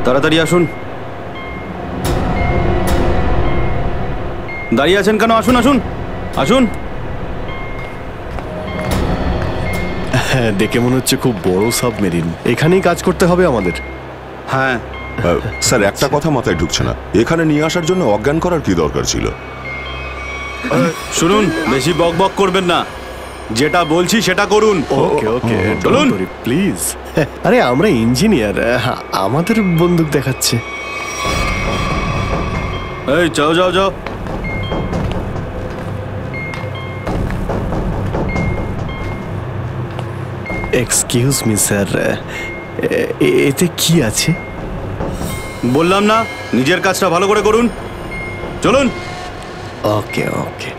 তাড়াতাড়ি আসুন। দাঁড়িয়ে আছেন কেন? আসুন আসুন আসুন। হ্যাঁ, দেখে মনে হচ্ছে খুব বড় সাবমেরিন। এখানেই কাজ করতে হবে আমাদের। হ্যাঁ স্যার, একটা কথা মাথায় ঢুকছে না, এখানে নিয়ে আসার জন্য অজ্ঞান করার কি দরকার ছিল? শুনুন, বেশি বক বক করবেন না, যেটা বলছি সেটা করুন। ওকে ওকে, চলুন প্লিজ। আরে আমরা ইঞ্জিনিয়ার, আমাদের বন্দুক দেখাচ্ছে। এই যাও যাও যাও। এক্সকিউজ মি স্যার, এতে কি আছে? বললাম না, নিজের কাজটা ভালো করে করুন। চলুন। ওকে ওকে।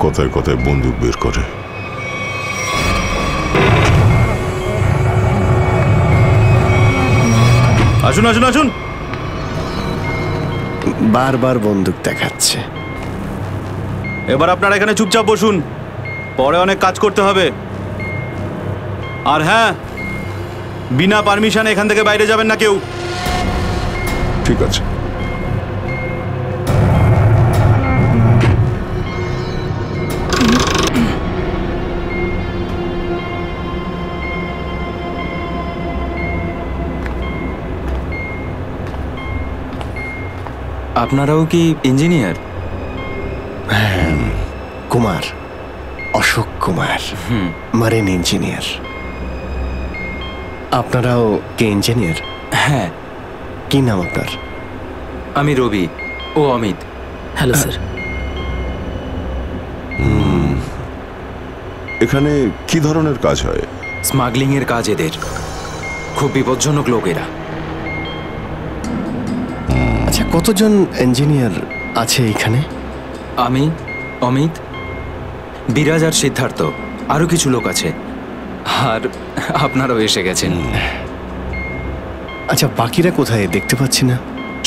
কথায় কথায় বন্দুক বের করে। আসুন আসুন আসুন। বারবার বন্দুক দেখাচ্ছে। এবার আপনারা এখানে চুপচাপ বসুন, পরে অনেক কাজ করতে হবে। আর হ্যাঁ, বিনা পারমিশনে এখান থেকে বাইরে যাবেন না কেউ। ঠিক আছে। আপনারাও কি ইঞ্জিনিয়ার? হ্যাঁ, কুমার, অশোক কুমার, মারিন ইঞ্জিনিয়ার। আপনারাও কি ইঞ্জিনিয়ার? হ্যাঁ। কি নাম আপনার? আমি রবি, ও অমিত। Hello sir. এখানে কি ধরনের কাজ হয়? স্মাগলিং এর কাজ এদের। খুব বিপজ্জনক লোক এরা। আচ্ছা, কতজন ইঞ্জিনিয়ার আছে এখানে? আমি, অমিত, বিরাজ আর সিদ্ধার্থ, আরো কিছু লোক আছে। আর আপনারাও এসে গেছেন। আচ্ছা, বাকিরা কোথায় দেখতে পাচ্ছি না?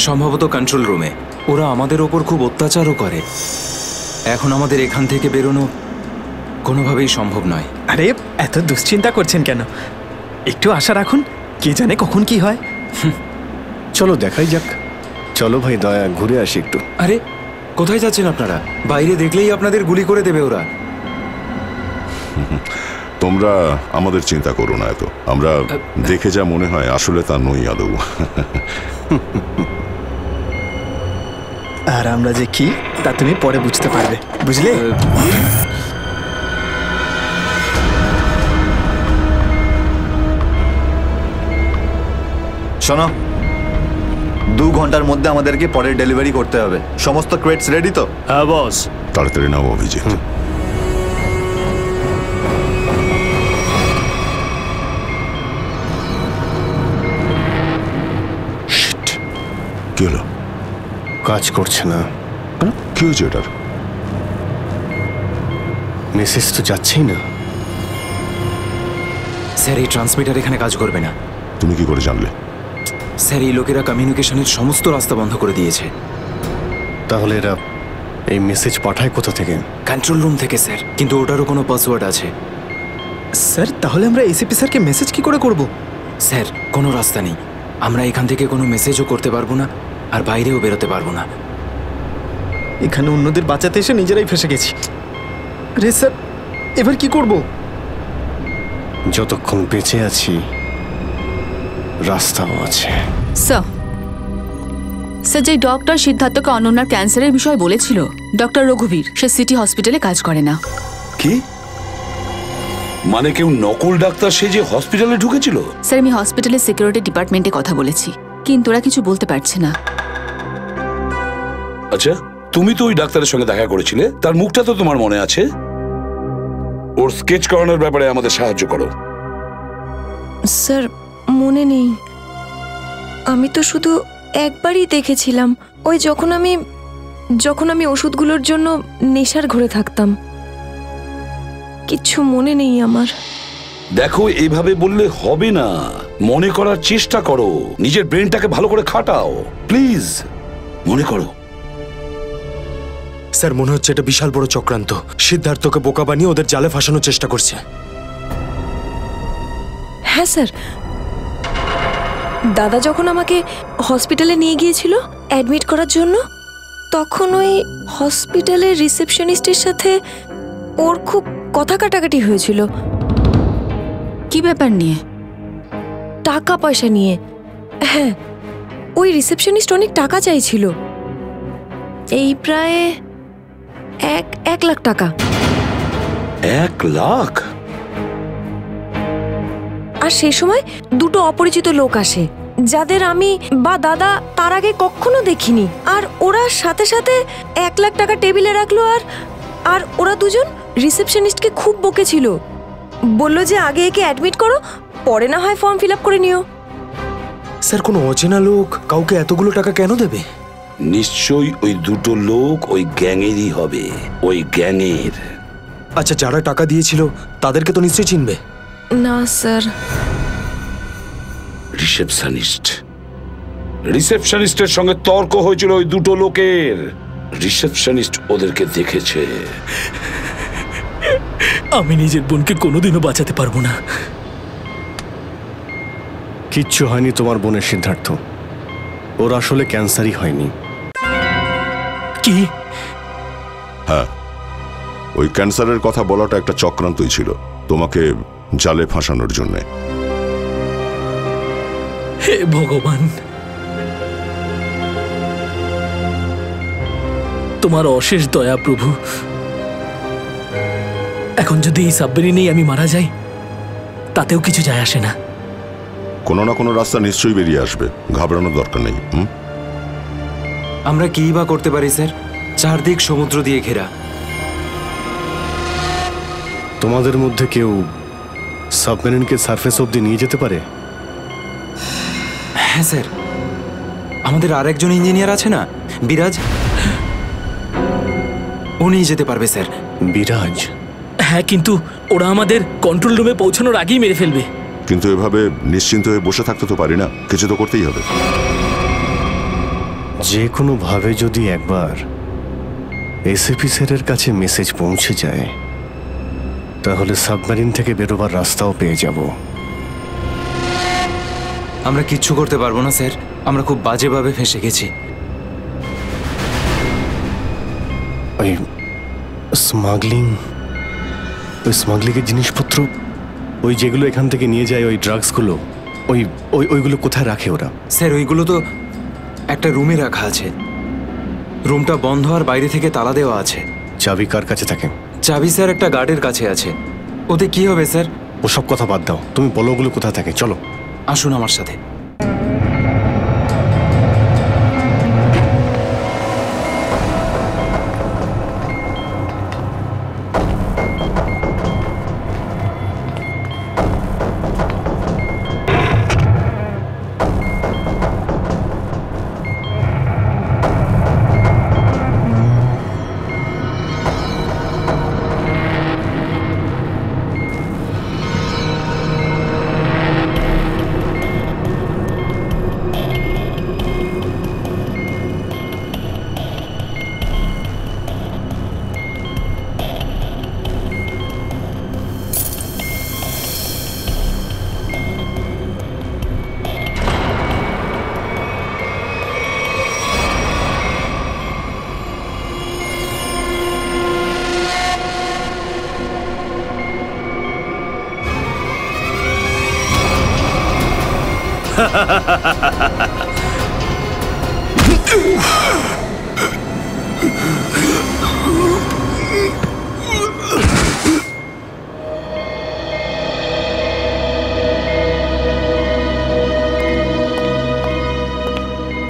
সম্ভবত কন্ট্রোল রুমে। ওরা আমাদের ওপর খুব অত্যাচারও করে। এখন আমাদের এখান থেকে বেরোনো কোনোভাবেই সম্ভব নয়। আরে এত দুশ্চিন্তা করছেন কেন? একটু আশা রাখুন, কে জানে কখন কি হয়। চলো দেখাই যাক। চলো ভাই, দয়া ঘুরে আসি একটু। আরে কোথায় যাচ্ছেন আপনারা? বাইরে দেখলেই আপনাদের গুলি করে দেবে ওরা। তোমরা আমাদের চিন্তা করো না এত। আমরা দেখে যা মনে হয় আসলে তা নই আদৌ। আর আমরা যে কি তা তুমি পরে বুঝতে পারবে, বুঝলে? শোনো, 2 ঘন্টার মধ্যে আমাদেরকে পরের ডেলিভারি করতে হবে। সমস্ত ক্রেটস রেডি তো? হ্যাঁ বস। তাড়াতাড়ি নাও অভিজিৎ। কি হলো? কাজ করছে না। কি হয়েছে এটার? মেসেজ তো যাচ্ছেই না। স্যার, এই ট্রান্সমিটার এখানে কাজ করবে না। তুমি কি করে জানলে? স্যার, এই লোকেরা কমিউনিকেশনের সমস্ত রাস্তা বন্ধ করে দিয়েছে। তাহলে এরা এই মেসেজ পাঠায় কোথা থেকে? কন্ট্রোল রুম থেকে স্যার, কিন্তু ওটারও কোনো পাসওয়ার্ড আছে। স্যার, তাহলে আমরা এসিপি স্যারকে মেসেজ কি করে করব? স্যার, কোনো রাস্তা নেই। আমরা এখান থেকে কোনো মেসেজও করতে পারবো না, আর বাইরেও বেরোতে পারবো না। এখানে অন্যদের বাঁচাতে এসে নিজেরাই ফেসে গেছি। রে স্যার, এবার কি করব? যতক্ষণ বেঁচে আছি রাস্তাও আছে। স্যার, যে ডক্টর সিদ্ধার্থকে অনন্যার ক্যান্সারের বিষয় বলেছিল, ডক্টর রঘুবীর, সে সিটি হসপিটালে কাজ করে না। কি মানে? কেউ নকল ডাক্তার সেজে হসপিটালে ঢুকেছিল? স্যার, আমি হসপিটালের সিকিউরিটি ডিপার্টমেন্টে কথা বলেছি, কিন্তু ওরা কিছু বলতে পারছে না। আচ্ছা, তুমি তো ওই ডাক্তারের সঙ্গে দেখা করেছিলে, তার মুখটা তো তোমার মনে আছে। ওর স্কেচ করানোর ব্যাপারে আমাদের সাহায্য করো। স্যার, মনে নেই। আমি তো শুধু একবারই দেখেছিলাম, ওই যখন আমি ওষুধগুলোর জন্য নেশার ঘরে থাকতাম। কিচ্ছু মনে নেই আমার। দেখো, এইভাবে বললে হবে না। মনে করার চেষ্টা করো, নিজের ব্রেনটাকে ভালো করে খাটাও প্লিজ। মনে করো। স্যার, মনে হচ্ছে এটা বিশাল বড় চক্রান্ত। সিদ্ধার্থকে বোকা বানিয়ে ওদের জালে ফাঁসানোর চেষ্টা করছে। হ্যাঁ স্যার, দাদা যখন আমাকে হসপিটালে নিয়ে গিয়েছিল অ্যাডমিট করার জন্য, তখন ওই হসপিটালের রিসেপশনিস্টের সাথে ওর খুব কথা কাটাকাটি হয়েছিল। কি ব্যাপার নিয়ে? টাকা পয়সা নিয়ে। হ্যাঁ, ওই রিসেপশনিস্ট অনেক টাকা চাইছিল, এই প্রায় 1 লাখ টাকা। 1 লাখ? আর সেই সময় দুটো অপরিচিত লোক আসে, যাদের আমি বা দাদা তার আগে কখনো দেখিনি। আর ওরা সাথে সাথে 1 লাখ টাকা টেবিলে রাখলো। আর ওরা দুজন রিসেপশনিস্টকে খুব বকেছিল, বলল যে আগে একে অ্যাডমিট করো, পরে না হয় ফর্ম ফিল আপ করে নিও। স্যার, কোনো অচেনা লোক কাউকে এতগুলো টাকা কেন দেবে? নিশ্চয়ই ওই দুটো লোক ওই গ্যাংয়েরই হবে, ওই গ্যাংয়ের। আচ্ছা, যারা টাকা দিয়েছিল তাদেরকে তো নিশ্চয়ই চিনবে। না স্যার। রিসেপশনিস্টের সঙ্গে তর্ক হয়েছিল ওই দুটো লোকের। রিসেপশনিস্ট ওদেরকে দেখেছে। আমি নিজের বোনকে কোনোদিনও বাঁচাতে পারবো না। কিচ্ছু হয়নি তোমার বোনের সিদ্ধার্থ, ওর আসলে ক্যান্সারই হয়নি। কি? হ্যাঁ, ওই ক্যান্সারের কথা বলাটা একটা চক্রান্তই ছিল, তোমাকে জালে ফাঁসানোর জন্যে। হে ভগবান, তোমার অশেষ দয়া প্রভু। এখন যদি এই সাবমেরিনেই আমি মারা যাই, তাতেও কিছু যায় আসে না। কোনো না কোনো রাস্তা নিশ্চয়ই বেরিয়ে আসবে, ঘাবড়ানোর দরকার নেই। আমরা কি বা করতে পারি স্যার? চারদিক সমুদ্র দিয়ে ঘেরা। তোমাদের মধ্যে কেউ সাবমেরিনকে সারফেস অবধি নিয়ে যেতে পারে? হ্যাঁ স্যার, আমাদের আরেকজন ইঞ্জিনিয়ার আছে না, বিরাজ, উনি যেতে পারবে স্যার। বিরাজ? হ্যাঁ, কিন্তু ওরা আমাদের কন্ট্রোল রুমে পৌঁছানোর আগেই মেরে ফেলবে। কিন্তু এভাবে নিশ্চিন্ত হয়ে বসে থাকতে তো পারি না, কিছু তো করতেই হবে। যে কোনোভাবে যদি একবার এসএপি স্যারের কাছে মেসেজ পৌঁছে যায়, তাহলে সাবমেরিন থেকে বেরোবার রাস্তাও পেয়ে যাব। আমরা কিচ্ছু করতে পারবো না স্যার, আমরা খুব বাজেভাবে ফেঁসে গেছি। ওই স্মাগলিংয়ের জিনিসপত্র, ওই যেগুলো এখান থেকে নিয়ে যায়, ওই ড্রাগসগুলো, ওইগুলো কোথায় রাখে ওরা? স্যার, ওইগুলো তো একটা রুমে রাখা আছে। রুমটা বন্ধ আর বাইরে থেকে তালা দেওয়া আছে। চাবি কার কাছে থাকে? চাবি স্যার একটা গার্ডের কাছে আছে। ওতে কি হবে স্যার? ওসব কথা বাদ দাও, তুমি বলো ওগুলো কোথায় থাকে। চলো, আসুন আমার সাথে।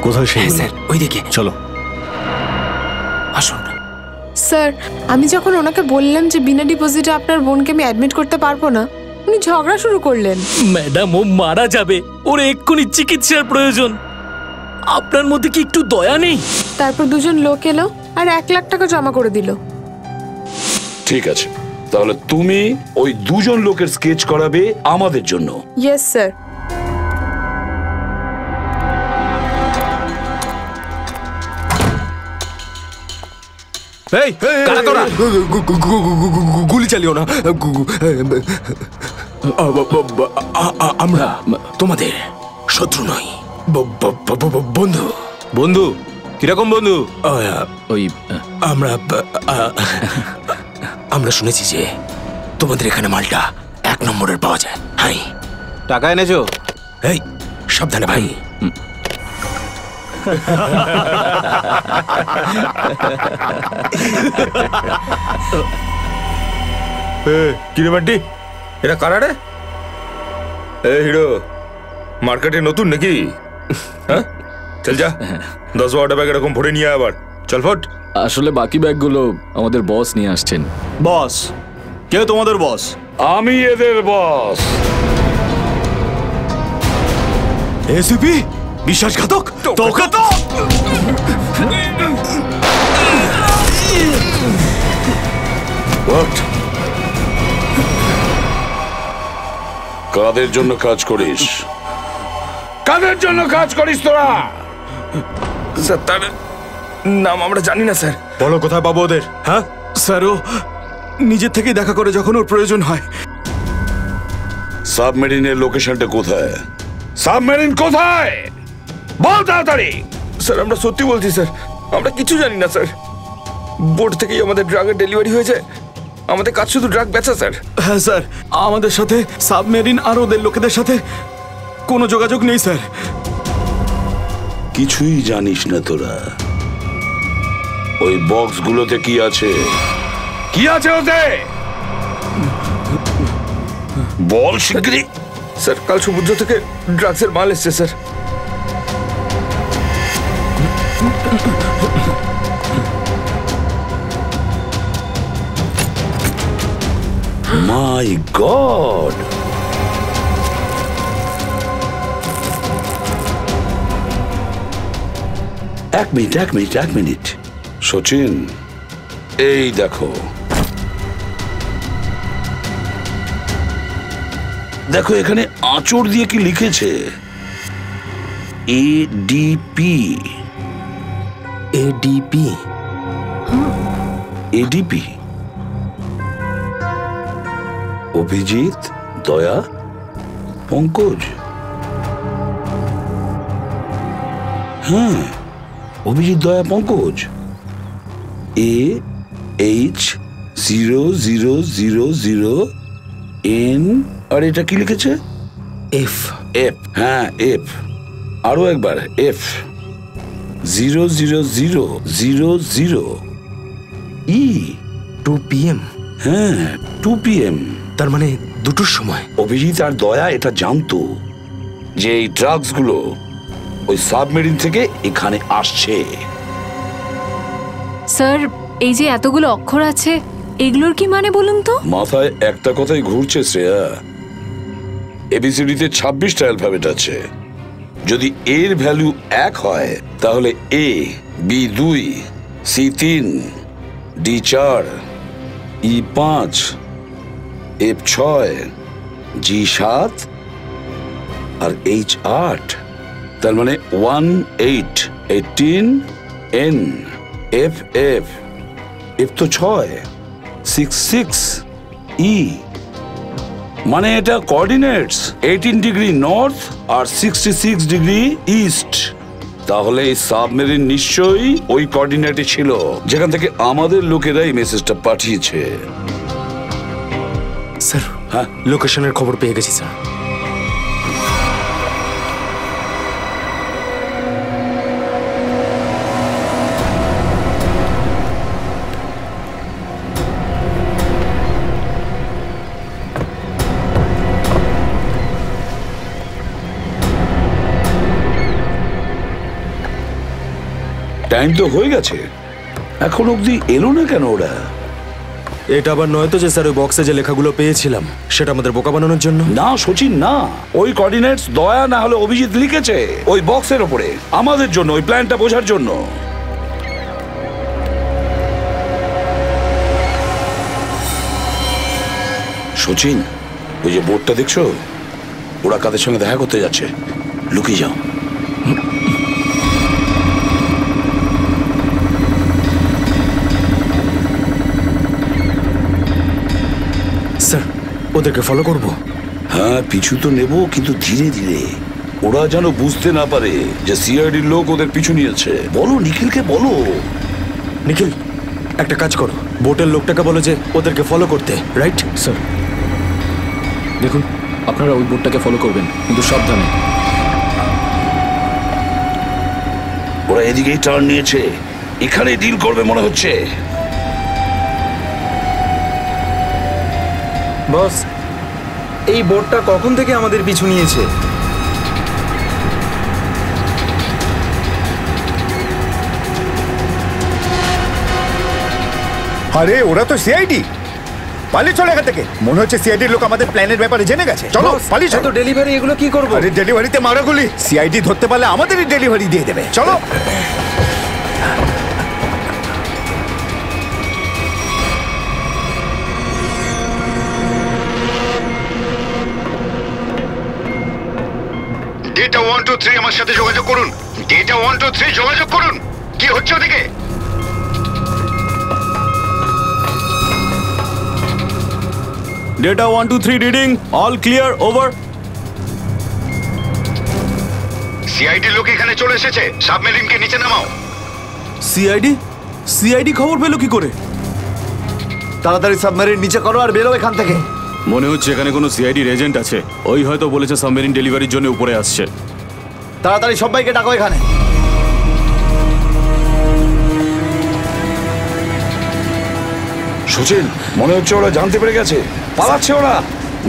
কোথায় সেই? স্যার, ওইদিকে চলো, আসুন। স্যার, আমি যখন ওনাকে বললাম যে বিনা ডিপোজিটে আপনার বোনকে আমি অ্যাডমিট করতে পারবো না, উনি ঝগড়া শুরু করলেন। ম্যাডাম, ও মারা যাবে, ওর এক্ষুনি চিকিৎসার প্রয়োজন। আপনার মধ্যে কি একটু দয়া নেই? তারপর দুজন লোক এলো আর 1 লাখ টাকা জমা করে দিল। ঠিক আছে, তাহলে তুমি ওই দুজন লোকের স্কেচ করাবে আমাদের জন্য। Yes sir. এই, কারা তোরা? গুলি চালিও না। আমরা তোমাদের শত্রু নই, বন্ধু। বন্ধু? কিরকম বন্ধু? ওই আমরা শুনেছি যে তোমাদের এখানে মালটা 1 নম্বরের পাওয়া যায়। হাই, টাকা এনেছো? এই সাবধানে ভাই। কিরে বান্টি, এটা কারা রে? হিরো, মার্কেটে নতুন নাকি? হ্যাঁ, চল যা 10-12টা ব্যাগ এরকম ভরে নিয়ে আবার চল ফট। আসলে বাকি ব্যাগগুলো আমাদের বস নিয়ে আসছেন। বস? কে তোমাদের বস? আমি এদের বস। এসিপি বিশ্বাসঘাতক, তোকে তো কাদের জন্য কাজ করিস? কাদের জন্য কাজ করিস তোরা? স্যার, তার নাম আমরা জানি না স্যার। বলো কোথায় পাবো ওদের? হ্যাঁ স্যার, ও নিজের থেকেই দেখা করে যখন ওর প্রয়োজন হয়। সাবমেরিনের লোকেশনটা কোথায়? সাবমেরিন কোথায়? বল তাড়াতাড়ি। স্যার, আমরা সত্যি বলছি স্যার, আমরা কিছু জানি না স্যার। বোর্ড থেকেই আমাদের ড্রাগের ডেলিভারি হয়েছে, আমাদের কাজ শুধু ড্রাগ বেচা স্যার। হ্যাঁ স্যার, আমাদের সাথে সাবমেরিন আর ওদের লোকেদের সাথে কোনো যোগাযোগ নেই স্যার। কিছুই জানিস না তোরা? ওই বক্সগুলোতে কি আছে? কি আছে ওতে? বল শিগগিরই। স্যার, কাল সমুদ্র থেকে ড্রাগসের মাল এসছে স্যার। মাই গড! এক মিনিট সচিন, এই দেখো দেখো এখানে আঁচড় দিয়ে কি লিখেছে? এডিপি। এডিপি? এডিপি অভিজিৎ, দয়া, পঙ্কজ। হ্যাঁ, অভিজিৎ, দয়া, পঙ্কজ। AH0000N। আর এটা কি লিখেছে? এফ। এফ, হ্যাঁ এফ। আরো একবার এফ। 00000E। 2 PM? হ্যাঁ, 2 PM। তার মানে 2টোর সময়। অভিজিৎ আর দয়া এটা জানতো যে এই ড্রাগস গুলো ওই সাবমেরিন থেকে এখানে আসছে। স্যার, এই যে এতগুলো অক্ষর আছে, এগুলোর কি মানে বলুন তো? মাথায় একটা কথাই ঘুরছে শ্রেয়া। এবিসিডিতে 26টা অ্যালফাবেট আছে। যদি এর ভ্যালু 1 হয় তাহলে A, B 2, C 3, D 4, E 5, F 6, G 7 R H 8। তার মানে 1 8 18 N F F F তো 6 6 6 E। মানে এটা কোঅর্ডিনেটস 18 ডিগ্রি নর্থ আর 66 ডিগ্রি ইস্ট। তাহলে এই সাবমেরিন নিশ্চয়ই ওই কোঅর্ডিনেটে ছিল যেখান থেকে আমাদের লোকেরা এই মেসেজটা পাঠিয়েছে। স্যার, হ্যাঁ, লোকেশনের খবর পেয়ে গেছি স্যার। টাইম তো হয়ে গেছে, এখন অবধি এলো না কেন ওরা? এটা আবার নয় তো যে স্যার ওই বক্সে যে লেখাগুলো পেয়েছিলাম সেটা আমাদের বোকা বানানোর জন্য? না সচিন, না। ওই কোঅর্ডিনেটস দয়া না হলে অভিজিৎ লিখেছে ওই বক্সের ওপরে আমাদের জন্য, ওই প্ল্যানটা বোঝার জন্য। সচিন, ওই যে বোর্ডটা দেখছো, ওরা কাদের সঙ্গে দেখা করতে যাচ্ছে। লুকিয়ে যাও। স্যার, ওদেরকে ফলো করব? হ্যাঁ, পিছু তো নেব, কিন্তু ধীরে ধীরে। ওরা যেন বুঝতে না পারে যে সিআইডির লোক ওদের পিছু নিয়েছে। বলো নিখিলকে বলো। নিখিল, একটা কাজ করো, বোটের লোকটাকে বলো যে ওদেরকে ফলো করতে, রাইট? স্যার দেখুন, আপনারা ওই বোটটাকে ফলো করবেন, কিন্তু সাবধানে। ওরা এদিকেই টার্ন নিয়েছে, এখানে ডিল করবে মনে হচ্ছে। বস, এই বোটটা কখন থেকে আমাদের পিছু নিয়েছে? আরে ওরা তো সিআইডি, পালিয়ে চলে এখান থেকে। মনে হচ্ছে সিআইডির লোক আমাদের প্ল্যানের ব্যাপারে জেনে গেছে। চলো পালিয়ে চলো। ডেলিভারি এগুলো কি করবো? আরে ডেলিভারিতে মারা গুলি, সিআইডি ধরতে পারলে আমাদেরই ডেলিভারি দিয়ে দেবে। চলো। ডেটা 123 আমার সাথে যোগাযোগ করুন। ডেটা 123 যোগাযোগ করুন। কি হচ্ছে ওদিকে? Data 123 reading, all clear, over. CID লোক এখানে চলে এসেছে, সাবমেরিনকে নিচে নামাও। সিআইডি খবর পেলো কি করে? তাড়াতাড়ি সাবমেরিন নিচে করো আর বেরো এখান থেকে। মনে হচ্ছে এখানে কোনো সিআইডির এজেন্ট আছে। ওই হয়তো বলেছে সাবমেরিন ডেলিভারির জন্য উপরে আসছে। তাড়াতাড়ি সবাইকে ডাকো এখানে। সুচিন, মনে হচ্ছে ওরা জানতে পেরে গেছে, পালাচ্ছে ওরা।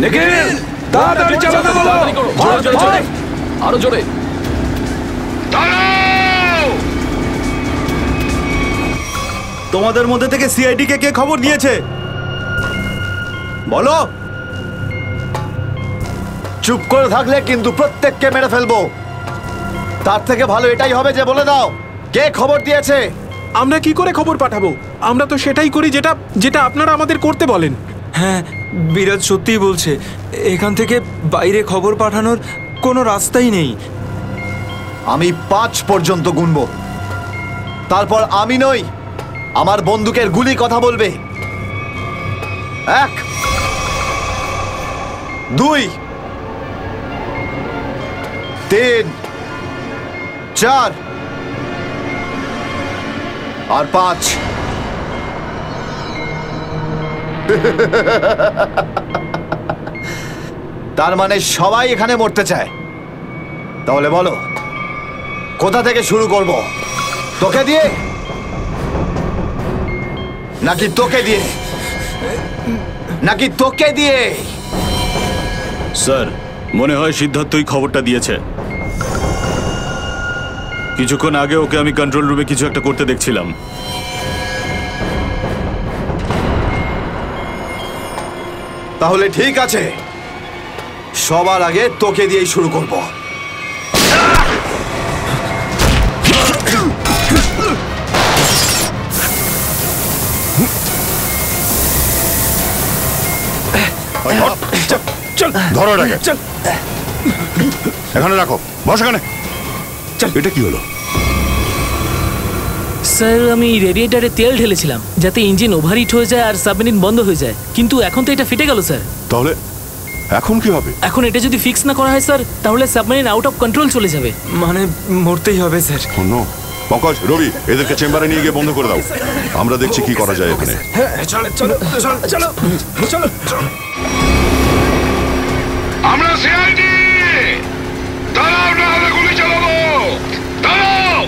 নিখিল, তাড়াতাড়ি চালাতে বলো। আরো জোরে। তোমাদের মধ্যে থেকে সিআইডি কে কে খবর দিয়েছে বলো। চুপ করে থাকলে কিন্তু প্রত্যেককে মেরে ফেলবো। তার থেকে ভালো এটাই হবে যে বলে দাও কে খবর দিয়েছে। আমরা কি করে খবর পাঠাবো? আমরা তো সেটাই করি যেটা যেটা আপনারা আমাদের করতে বলেন। হ্যাঁ, বিরাজ সত্যিই বলছে, এখান থেকে বাইরে খবর পাঠানোর কোনো রাস্তাই নেই। আমি 5 পর্যন্ত গুনবো, তারপর আমি নই, আমার বন্দুকের গুলি কথা বলবে। 1 2 3 4 আর 5। তার মানে সবাই এখানে মরতে চায়। তাহলে বলো কোথা থেকে শুরু করব? তোকে দিয়ে নাকি তোকে দিয়ে? নাকি তোকে দিয়ে? স্যার, মনে হয় সিদ্ধার্থই খবরটা দিয়েছে। কিছুক্ষণ আগে ওকে আমি কন্ট্রোল রুমে কিছু একটা করতে দেখছিলাম। তাহলে ঠিক আছে, সবার আগে তোকে দিয়েই শুরু করব। ধরো এটাকে, এখানে রাখো, বস এখানে। এটা কি হলো? স্যার, আমি রেডিয়েটারে তেল ঢেলেছিলাম যাতে ইঞ্জিন ওভারহিট হয়ে যায় আর সাবমেরিন বন্ধ হয়ে যায়, কিন্তু এখন তো এটা ফেটে গেল স্যার। তাহলে এখন কি হবে? এখন এটা যদি ফিক্স না করা হয় স্যার, তাহলে সাবমেরিন আউট অফ কন্ট্রোল চলে যাবে। মানে মরতেই হবে স্যার। নো, পঙ্কজ, রবি, এদেরকে চেম্বারে নিয়ে গিয়ে বন্ধ করে দাও। আমরা দেখছি কি করা যায় এখানে। আমরা সিআইডি, দাঁড়াও না হলে গুলি চালাবো। দাঁড়াও,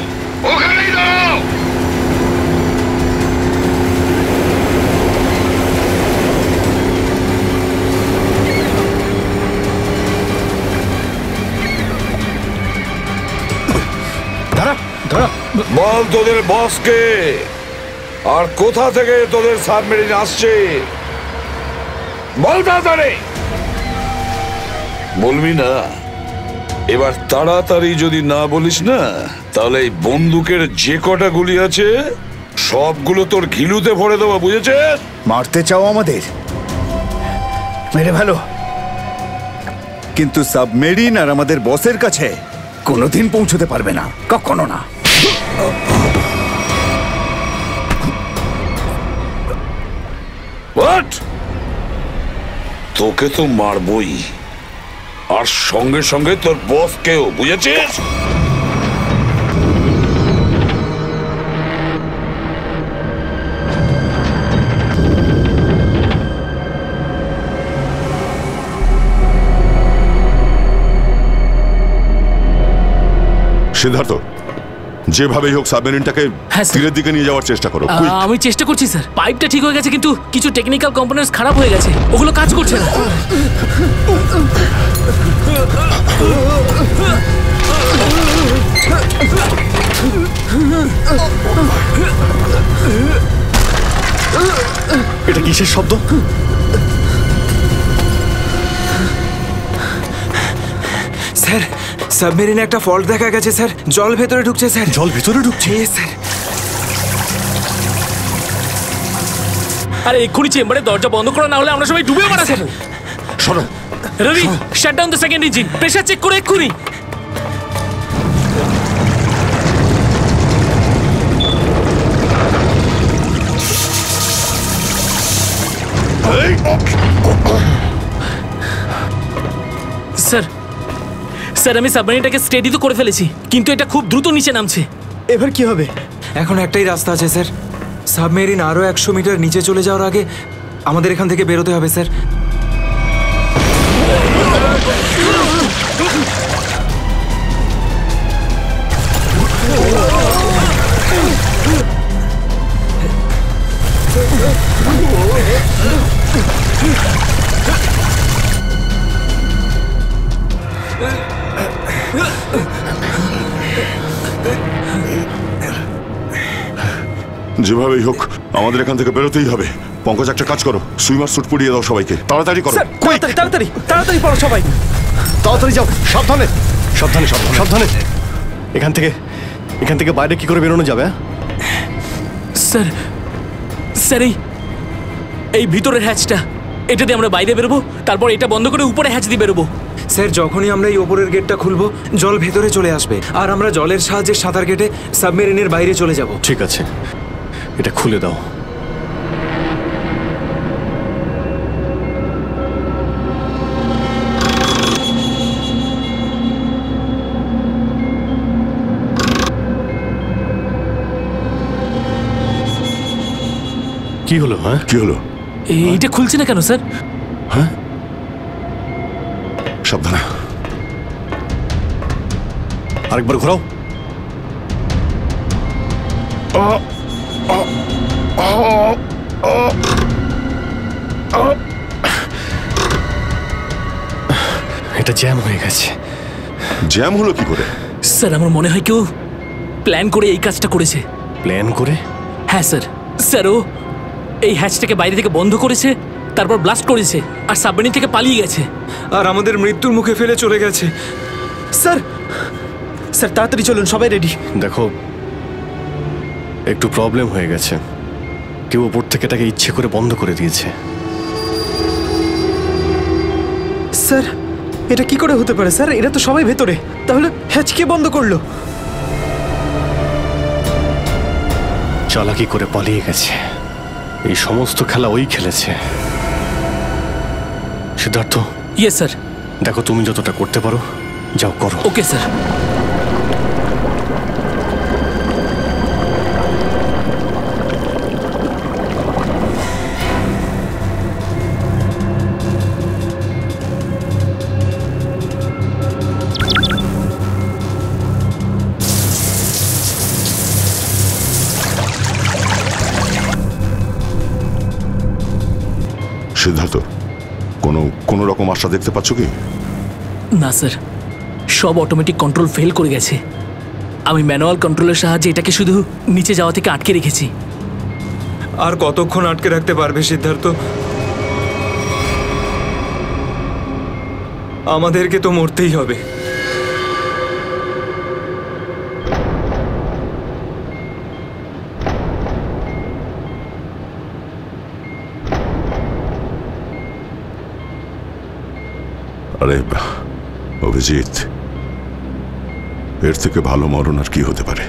ওখানেই দাঁড়াও। বল তোদের বসকে, আর কোথা থেকে তোদের সাবমেরিন আসছে বল তাড়াতাড়ি। বলবি না? এবার তাড়াতাড়ি যদি না বলিস না, তাহলে এই বন্দুকের যে কটা গুলি আছে সবগুলো তোর ঘিলুতে ভরে দেবো, বুঝেছিস? মারতে চাও আমাদের? মেরে ভালো, কিন্তু সাবমেরিন আর আমাদের বসের কাছে কোনোদিন পৌঁছতে পারবে না, কখনো না। হোয়াট? তোকে তো মারবই, আর সঙ্গে সঙ্গে তোর বসকেও, বুঝেছিস? সিদ্ধার্থ, যেভাবেই হোক সাবমেরিনটাকে তীরের দিকে নিয়ে যাওয়ার চেষ্টা করো। আমি চেষ্টা করছি স্যার। পাইপটা ঠিক হয়ে গেছে কিন্তু কিছু টেকনিক্যাল কম্পোনেন্টস খারাপ হয়ে গেছে, ওগুলো কাজ করছে না। এটা কিসের শব্দ? স্যার, সাবমেরিনে একটা ফল্ট দেখা গেছে স্যার। জল ভেতরে ঢুকছে স্যার। জল ভেতরে ঢুকছে? স্যার। আরে এক্ষুনি চেম্বারে দরজা বন্ধ করা, না হলে আমরা সবাই ডুবে মারা স্যার। সরো Ravi, shut down the second engine. Pressure check করে এক্ষুনি। স্যার, স্যার আমি সাবমেরিনটাকে স্টেডি তো করে ফেলেছি, কিন্তু এটা খুব দ্রুত নিচে নামছে। এবার কি হবে? এখন একটাই রাস্তা আছে স্যার। সাবমেরিন আরো 100 মিটার নিচে চলে যাওয়ার আগে আমাদের এখান থেকে বেরোতে হবে স্যার। যেভাবেই হোক আমাদের এখান থেকে বেরোতেই হবে। পঙ্কজ, একটা কাজ করো, সুইমার স্যুট পরিয়ে দাও সবাইকে। তাড়াতাড়ি করো। তাড়াতাড়ি তাড়াতাড়ি তাড়াতাড়ি পড়ো সবাই। তাড়াতাড়ি যাও। সাবধানে সাবধানে সাবধানে সাবধানে। এখান থেকে বাইরে কি করে বেরোনো যাবে? স্যার, স্যার এই ভিতরের হ্যাচটা, এটা দিয়ে আমরা বাইরে বেরোবো, তারপর এটা বন্ধ করে উপরে হ্যাচ দিয়ে বেরোবো। স্যার, যখনই আমরা এই ওপরের গেটটা খুলবো জল ভেতরে চলে আসবে, আর আমরা জলের সাহায্যে সাঁতার কেটে সাবমেরিনের বাইরে চলে যাব। ঠিক আছে, এটা খুলে দাও। কি হলো? হ্যাঁ, কি হলো? এইটা খুলছে না কেন স্যার? হ্যাঁ, সাবধানে। আরেকবার ঘোরাও। এটা জ্যাম হয়ে গেছে। জ্যাম হলো কি করে? স্যার আমার মনে হয় কেউ প্ল্যান করে এই কাজটা করেছে। প্ল্যান করে? হ্যাঁ স্যার। স্যার ও এই হ্যাচটাকে বাইরে থেকে বন্ধ করেছে, তারপর ব্লাস্ট করেছে আর সাবমেরিন থেকে পালিয়ে গেছে, আর আমাদের মৃত্যুর মুখে ফেলে চলে গেছে। স্যার, স্যার তাড়াতাড়ি চলুন, সবাই রেডি। দেখো, একটু প্রবলেম হয়ে গেছে। কেউ ওপর থেকে তাকে ইচ্ছে করে বন্ধ করে দিয়েছে। স্যার, এটা কি করে হতে পারে? স্যার, এরা তো সবাই ভেতরে। তাহলে হ্যাচ কে বন্ধ করলো? চালাকি করে পালিয়ে গেছে। এই সমস্ত খেলা ওই খেলেছে। সিদ্ধার্থ। Yes sir. দেখো, তুমি যতটা করতে পারো যাও করো। Okay sir. সিদ্ধার্থ, কোনো রকম আশা দেখতে পাচ্ছ কি? না স্যার, সব অটোমেটিক কন্ট্রোল ফেল করে গেছে। আমি ম্যানুয়াল কন্ট্রোলের সাহায্যে এটাকে শুধু নিচে যাওয়া থেকে আটকে রেখেছি। আর কতক্ষণ আটকে রাখতে পারবে সিদ্ধার্থ? আমাদেরকে তো মরতেই হবে। আরে অভিজিৎ, এর থেকে ভালো মরণ আর কি হতে পারে?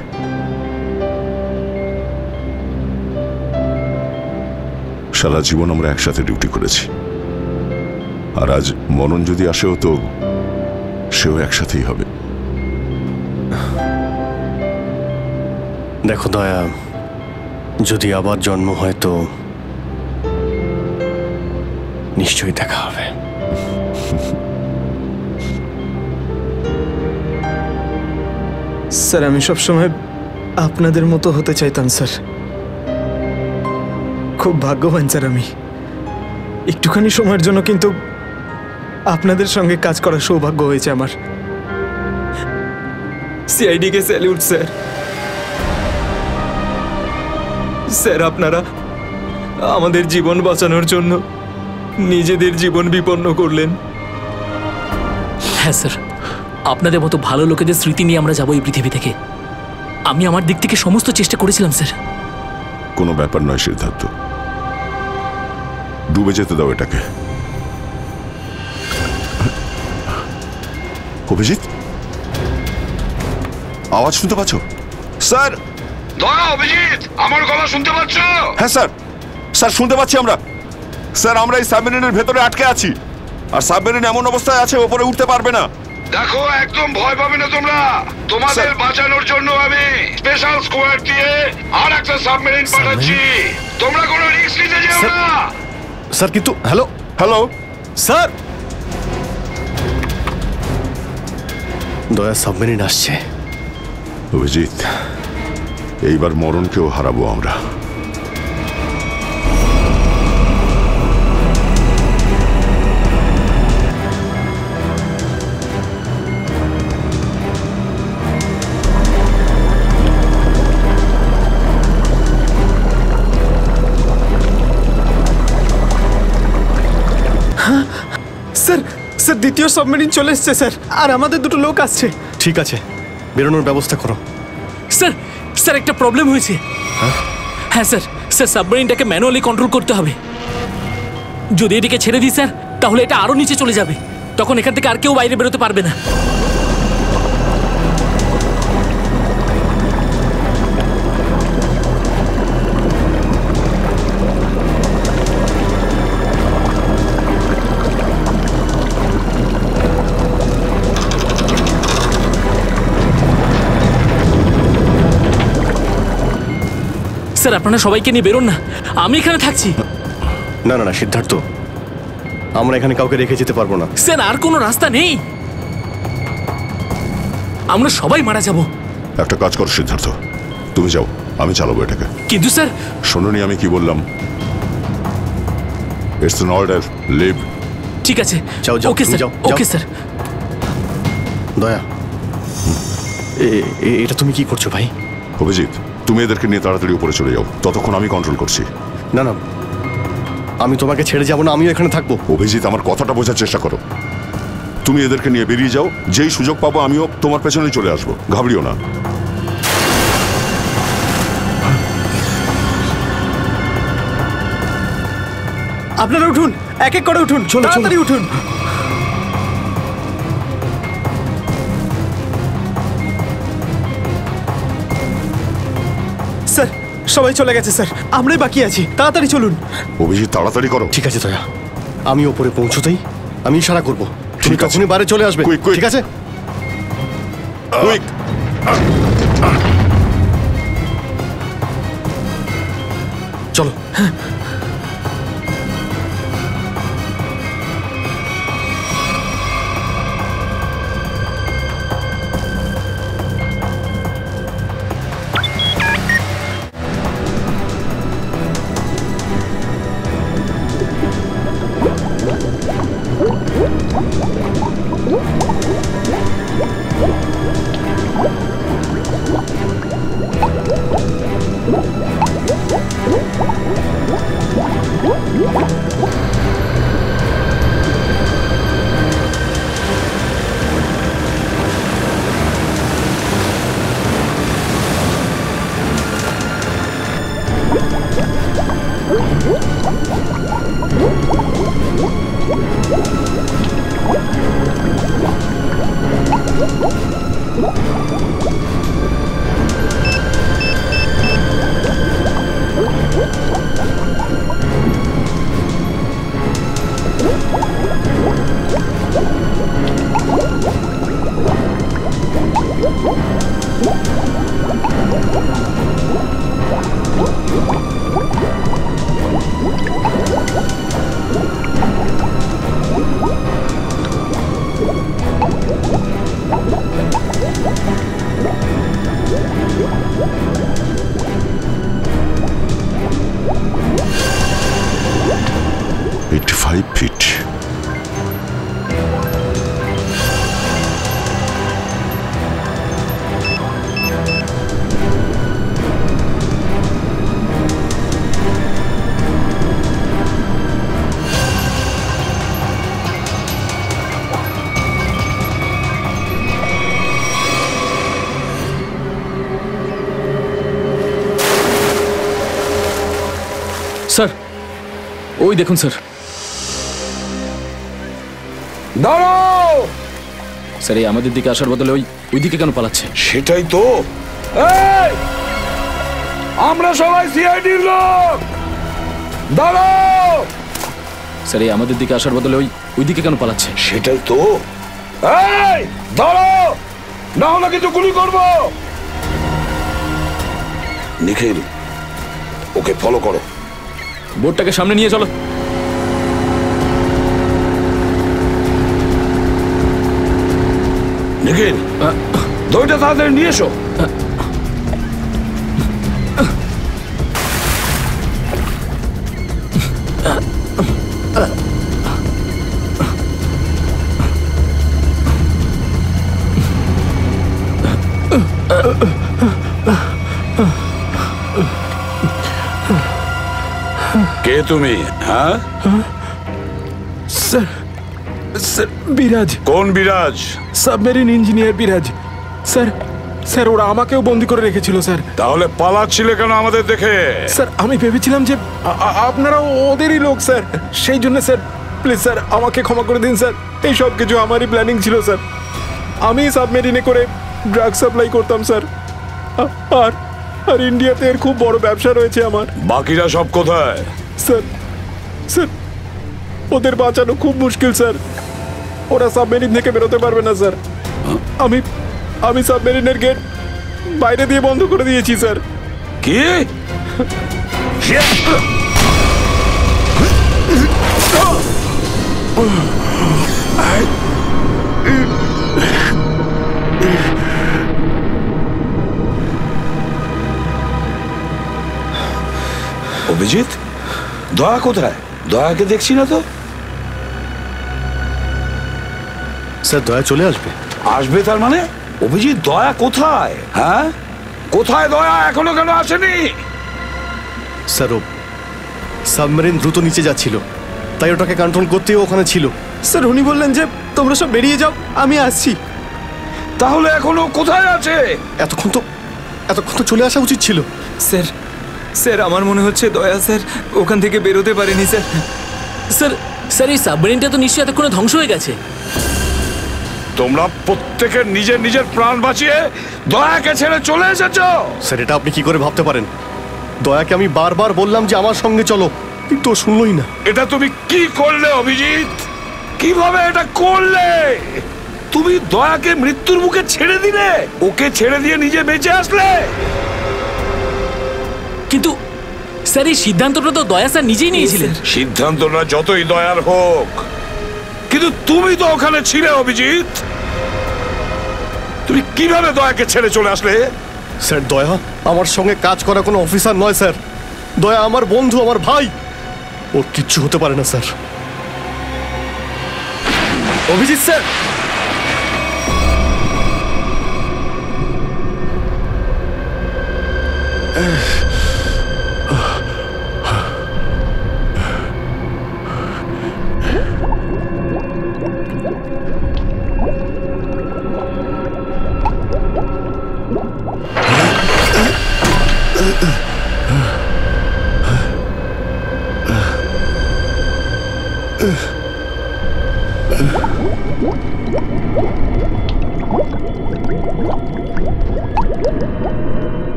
সারা জীবন আমরা একসাথে ডিউটি করেছি, আর আজ মরণ যদি আসেও তো সেও একসাথেই হবে। দেখো দয়া, যদি আবার জন্ম হয় তো নিশ্চয়ই দেখা হবে। স্যার আমি সবসময় আপনাদের মতো হতে চাইতাম স্যার। খুব ভাগ্যবান স্যার আমি, একটুখানি সময়ের জন্য কিন্তু আপনাদের সঙ্গে কাজ করার সৌভাগ্য হয়েছে আমার। সিআইডিকে স্যালিউট স্যার। স্যার আপনারা আমাদের জীবন বাঁচানোর জন্য নিজেদের জীবন বিপন্ন করলেন। হ্যাঁ স্যার, আপনাদের মতো ভালো লোকেদের স্মৃতি নিয়ে আমরা যাবো এই পৃথিবী থেকে। আমি আমার দিক থেকে সমস্ত চেষ্টা করেছিলাম স্যার। কোনো ব্যাপার নয় সিদ্ধার্থ, ডুবে যেতে দাও এটাকে। অভিজিৎ, আওয়াজ শুনতে পাচ্ছ? স্যার দয়া, অভিজিৎ আমার গলা শুনতে পাচ্ছ? হ্যাঁ স্যার, স্যার শুনতে পাচ্ছি আমরা। স্যার আমরা এই সাবমেরিনের ভেতরে আটকে আছি, আর সাবমেরিন এমন অবস্থায় আছে ওপরে উঠতে পারবে না। দেখো একদম ভয় পাবে না তোমরা, তোমাদের বাঁচানোর জন্য আমি স্পেশাল স্কোয়াড দিয়ে আর একটা সাবমেরিন পাঠাচ্ছি। তোমরা কোনো রিস্ক নিতে যেও না। স্যার কিন্তু হ্যালো হ্যালো স্যার, দয়া সাবমেরিন আসছে। অভিজিৎ, এইবার মরণকেও হারাবো আমরা। স্যার স্যার দ্বিতীয় সাবমেরিন চলে এসছে স্যার, আর আমাদের দুটো লোক আসছে। ঠিক আছে, বেরোনোর ব্যবস্থা করো। স্যার স্যার একটা প্রবলেম হয়েছে। হ্যাঁ স্যার, স্যার সাবমেরিনটাকে ম্যানুয়ালি কন্ট্রোল করতে হবে। যদি এদিকে ছেড়ে দিই স্যার, তাহলে এটা আরো নিচে চলে যাবে, তখন এখান থেকে আর কেউ বাইরে বেরোতে পারবে না। স্যার আপনারা সবাইকে নিয়ে বেরোন না, আমি এখানে থাকছি। না না না সিদ্ধার্থ, আমরা এখানে কাউকে রেখে যেতে পারবো না। স্যার আর কোনো রাস্তা নেই, আমরা সবাই মারা যাব। একটা কাজ করো সিদ্ধার্থ, তুমি যাও, আমি চালাবো এটাকে। কিন্তু স্যার শোনোনি আমি কি বললাম? It's an order, leave. ঠিক আছে, যাও যাও, ওকে স্যার, যাও ওকে স্যার। দয়া, এটা তুমি কি করছো ভাই? অভিজিৎ, তুমি এদেরকে নিয়ে তাড়াতাড়ি উপরে চলে যাও, ততক্ষণ আমি কন্ট্রোল করছি। না না, আমি তোমাকে ছেড়ে যাবো না, আমিও এখানে থাকবো। অভিজিৎ আমার কথাটা বোঝার চেষ্টা করো। তুমি এদেরকে নিয়ে বেরিয়ে যাও, যেই সুযোগ পাবো আমিও তোমার পেছনেই চলে আসবো, ঘাবড়িও না। আপনারা উঠুন, এক এক করে উঠুন, তাড়াতাড়ি উঠুন। স্যার সবাই চলে গেছে স্যার, আমরাই বাকি আছি, তাড়াতাড়ি চলুন। অভিজিৎ তাড়াতাড়ি করো। ঠিক আছে দয়া, আমি ওপরে পৌঁছতেই আমি ইশারা করবো, তুমি তখনই বাইরে চলে আসবে। ঠিক আছে? চলো। 5 ফিট। স্যার ওই দেখুন স্যার। দাঁড়াও! স্যার এই আমাদের দিকে আসার বদলে ওই দিকে কেন পালাচ্ছে? সেটাই তো। এই! আমরা সবাই সিআইডির লোক। দাঁড়াও! স্যার এই আমাদের দিকে আসার বদলে ওই দিকে কেন পালাচ্ছে? সেটাই তো। এই! দাঁড়াও! না হলে কিন্তু গুলি করব। নিখিল, ওকে ফলো করো। বোটটাকে সামনে নিয়ে চলো। নিখিল, দইটা তাড়াতাড়ি নিয়ে এসো। কে তুমি? হ্যাঁ স্যার, স্যার বিরাজ। কোন বিরাজ? সাবমেরিন ইঞ্জিনিয়ার বিরাজ। স্যার, স্যার ওরা আমাকেও বন্দি করে রেখেছিল স্যার। তাহলে পালাচ্ছিলে কেন আমাদের দেখে? স্যার আমি ভেবেছিলাম যে আপনারা ওদেরই লোক স্যার, সেই জন্য স্যার প্লিজ স্যার আমাকে ক্ষমা করে দিন স্যার। এই সব কিছু আমারই প্ল্যানিং ছিল স্যার। আমি সাবমেরিনে করে ড্রাগ সাপ্লাই করতাম স্যার, আর আর ইন্ডিয়াতে এর খুব বড় ব্যবসা রয়েছে আমার। বাকিরা সব কোথায়? স্যার, স্যার ওদের বাঁচানো খুব মুশকিল স্যার। ওরা সাবমেরিন থেকে বেরোতে পারবে না স্যার। আমি সাবমেরিনের গেট বাইরে দিয়ে বন্ধ করে দিয়েছি স্যার। কি? অভিজিৎ, দয়া কোথায়? দয়াকে দেখছি না তো। স্যার দয়া চলে আসবে। আসবে তার মানে? অভিজিৎ, দয়া কোথায়? হ্যাঁ কোথায় দয়া? এখনো কেন আসেনি? স্যার ও সাবমেরিন দ্রুত নিচে যাচ্ছিল, তাই ওটাকে কন্ট্রোল করতেও ওখানে ছিল। স্যার উনি বললেন যে তোমরা সব বেরিয়ে যাও, আমি আসছি। তাহলে এখনো কোথায় আছে? এতক্ষণ তো চলে আসা উচিত ছিল। স্যার, স্যার আমার মনে হচ্ছে দয়া স্যার ওখান থেকে বেরোতে পারেনি স্যার। স্যার, স্যার এই সাবমেরিনটা তো নিশ্চয়ই এতক্ষণে ধ্বংস হয়ে গেছে। তোমরা প্রত্যেকে নিজের নিজের প্রাণ বাঁচিয়ে দয়াকে ছেড়ে চলে এসেছো। স্যার এটা আপনি কি করে ভাবতে পারেন? দয়াকে আমি বারবার বললাম যে আমার সঙ্গে চলো, কিন্তু ও শুনলই না। এটা তুমি কি করলে অভিজিৎ? কিভাবে এটা করলে? তুমি দয়াকে মৃত্যুর মুখে ছেড়ে দিলে, ওকে ছেড়ে দিয়ে নিজে বেঁচে আসলে। কিন্তু স্যার এই সিদ্ধান্তটা তো দয়া স্যার নিজেই নিয়েছিলেন। সিদ্ধান্তটা যতই দয়ার হোক, কিন্তু তুমি তো ওখানে ছিলে অভিজিৎ। তুমি কিভাবে দয়াকে ছেড়ে চলে আসলে? স্যার দয়া আমার সঙ্গে কাজ করা কোনো অফিসার নয় স্যার। দয়া আমার বন্ধু, আমার ভাই। ওর কিচ্ছু হতে পারে না স্যার। অভিজিৎ স্যার,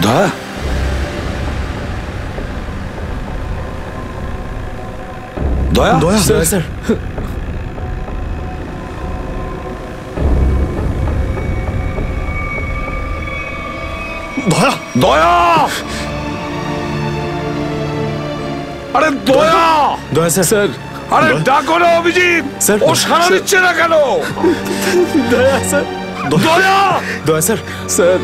দয়া দয়া দয়া স্যার দয়া দয়া আরে দয়া দয়া স্যার আরে ডাকো না অভিজিৎ স্যার ও সাড়া দিচ্ছে না কেন? দয়া স্যার দয়া দয়া স্যার স্যার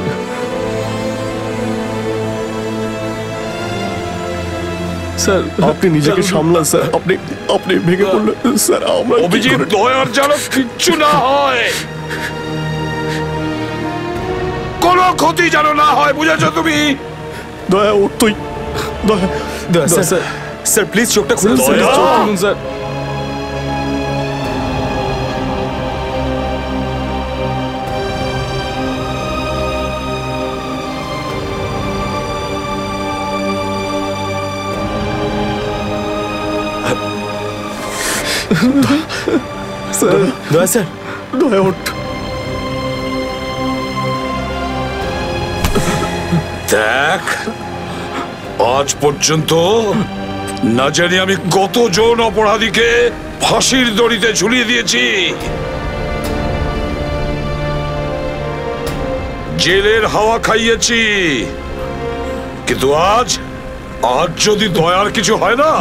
স্যার আপনি নিজেকে সামলান স্যার। আপনি আপনি ভেঙে পড়লেন স্যার। আমরা অভিজিৎ দয়ার যেন কিচ্ছু না হয়, কোনো ক্ষতি যেন না হয়, বুঝেছো তুমি? দয়া ওর তুই দয়া দয়া স্যার স্যার প্লিজ চোখটা খুলুন স্যার, চোখ খুলুন স্যার। স্যার দয়া স্যার দয়া ওঠ। দেখ, আজ পর্যন্ত না জানি আমি কতজন অপরাধীকে ফাঁসির দড়িতে ঝুলিয়ে দিয়েছি, জেলের হাওয়া খাইয়েছি, কিন্তু আজ যদি দয়ার কিছু হয় না,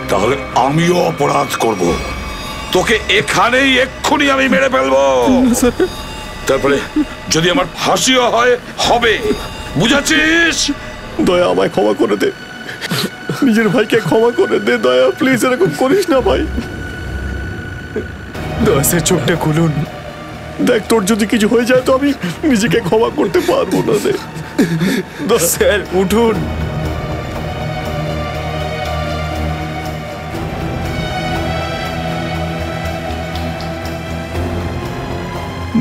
তাহলে আমিও অপরাধ করব। তোকে এখানেই এক্ষুনি আমি মেরে ফেলবো। তারপরে যদি আমার ফাঁসিও হয়, হবে, বুঝেছিস? দয়া আমায় ক্ষমা করে দে, নিজের ভাইকে ক্ষমা করে দে দয়া, প্লিজ এরকম করিস না ভাই। দয়া স্যার চোখটা খুলুন। দেখ, তোর যদি কিছু হয়ে যায় তো আমি নিজেকে ক্ষমা করতে পারবো না রে। স্যার উঠুন।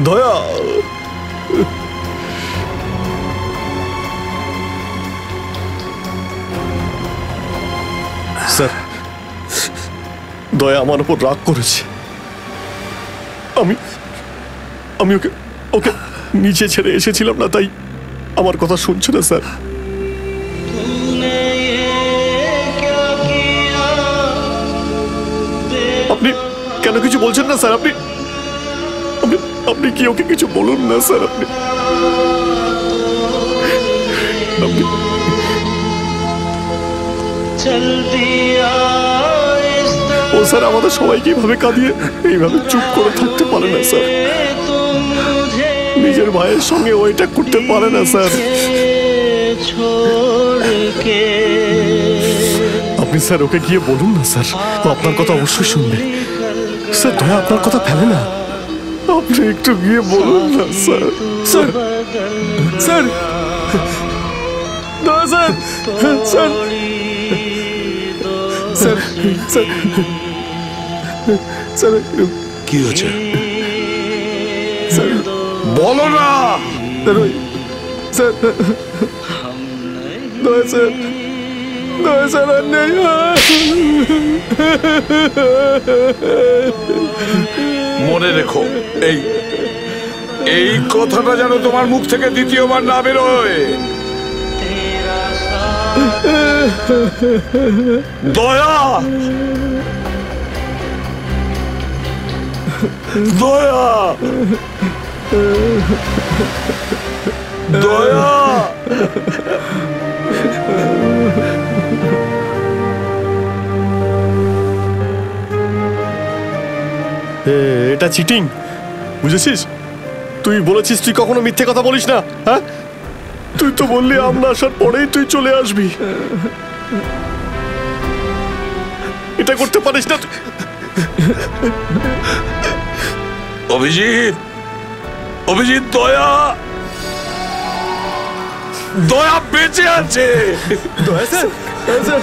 দয়া স্যার, দয়া আমার উপর রাগ করেছে। আমি আমি ওকে ওকে নিচে ছেড়ে এসেছিলাম না, তাই আমার কথা শুনছে না স্যার। আপনি কেন কিছু বলছেন না স্যার? আপনি আপনি আপনি কি ওকে কিছু বলুন না স্যার। আপনি ও স্যার আমাদের সবাইকে এইভাবে কাঁদিয়ে এইভাবে চুপ করে থাকতে পারে না স্যার। নিজের ভাইয়ের সঙ্গে ওইটা করতে পারে না স্যার। আপনি স্যার ওকে গিয়ে বলুন না স্যার, ও আপনার কথা অবশ্যই শুনবে স্যার। দয়া আপনার কথা ফেলে না, আপনি একটু গিয়ে বলুন না স্যার। স্যার স্যার দয়া sir sir sir sir sir কি হয়েছে স্যার বলো না। স্যার দয়া স্যার দয়া স্যার আর নেই। মনে রেখো, এই কথাটা যেন তোমার মুখ থেকে দ্বিতীয়বার না বেরোয়। দয়া দয়া দয়া এটা চিটিং, বুঝেছিস? তুই বলেছিস তুই কখনো মিথ্যে কথা বলিস না। হ্যাঁ, তুই তো বললি আমরা আসার পরেই তুই চলে আসবি। এটা করতে পারিস না। অভিজিৎ, অভিজিৎ, দয়া দয়া বেঁচে আছে। দয়া স্যার স্যার